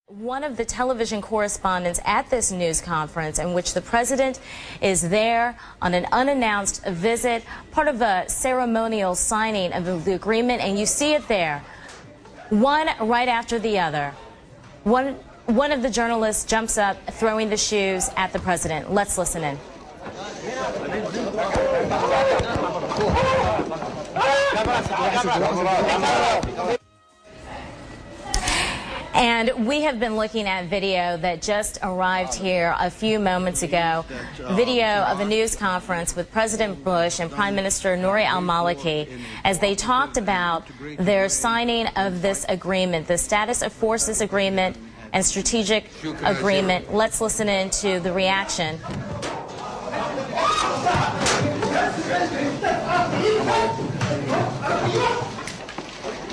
One of the television correspondents at this news conference in which the president is there on an unannounced visit, part of a ceremonial signing of the agreement, and you see it there, one right after the other. One of the journalists jumps up, throwing the shoes at the president. Let's listen in. And we have been looking at video that just arrived here a few moments ago, video of a news conference with President Bush and Prime Minister Nouri al-Maliki as they talked about their signing of this agreement, the Status of Forces Agreement and Strategic Agreement. Let's listen in to the reaction.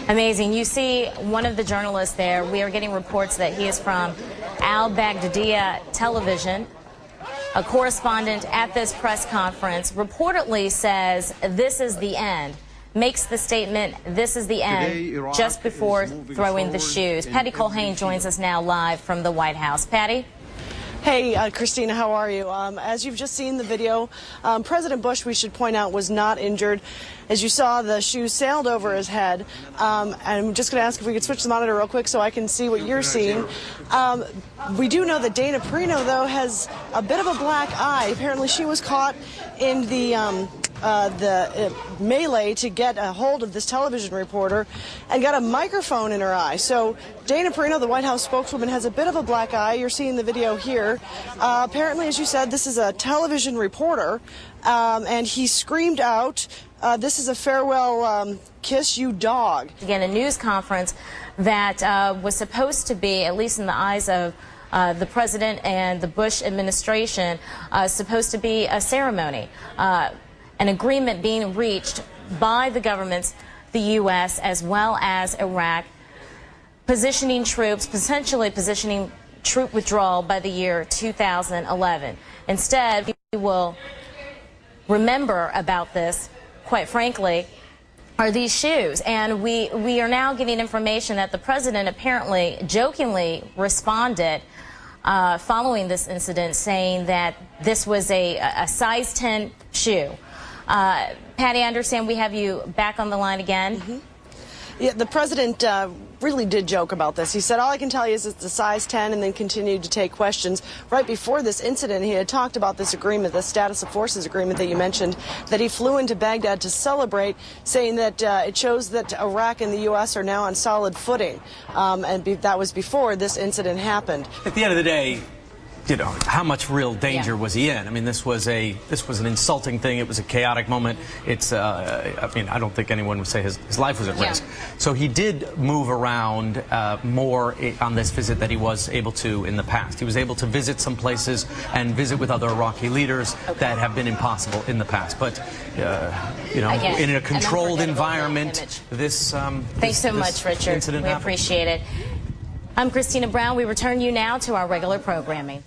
Amazing. You see one of the journalists there. We are getting reports that he is from al-Baghdadiya television. A correspondent at this press conference reportedly says this is the end, makes the statement, this is the end, just before throwing the shoes. Patty Colhane joins us now live from the White House. Patty? Hey, Christina, how are you? As you've just seen the video, President Bush, we should point out, was not injured. As you saw, the shoes sailed over his head. And I'm just going to ask if we could switch the monitor real quick so I can see what you're seeing. We do know that Dana Perino, though, has a bit of a black eye. Apparently, she was caught in the melee to get a hold of this television reporter and got a microphone in her eye. So Dana Perino, the White House spokeswoman, has a bit of a black eye. You're seeing the video here. Apparently, as you said, this is a television reporter, and he screamed out, "This is a farewell kiss, you dog." Again, a news conference that was supposed to be, at least in the eyes of the president and the Bush administration, supposed to be a ceremony. An agreement being reached by the governments, the U.S. as well as Iraq, positioning troops, potentially positioning troop withdrawal by the year 2011. Instead, we will remember about this, quite frankly, are these shoes. And we are now getting information that the president apparently jokingly responded following this incident, saying that this was a size 10 shoe. Patty, I understand we have you back on the line again. Mm-hmm. Yeah, the president really did joke about this. He said, all I can tell you is it's a size 10, and then continued to take questions. Right before this incident, he had talked about this agreement, the Status of Forces Agreement that you mentioned, that he flew into Baghdad to celebrate, saying that it shows that Iraq and the U.S. are now on solid footing. And that was before this incident happened. At the end of the day, you know, how much real danger was he in? I mean, this was an insulting thing. It was a chaotic moment. It's, I mean, I don't think anyone would say his life was at risk. So he did move around more on this visit than he was able to in the past. He was able to visit some places and visit with other Iraqi leaders that have been impossible in the past. But, you know, again, in a controlled environment, this Thanks so much, Richard. We appreciate it. I'm Christina Brown. We return you now to our regular programming.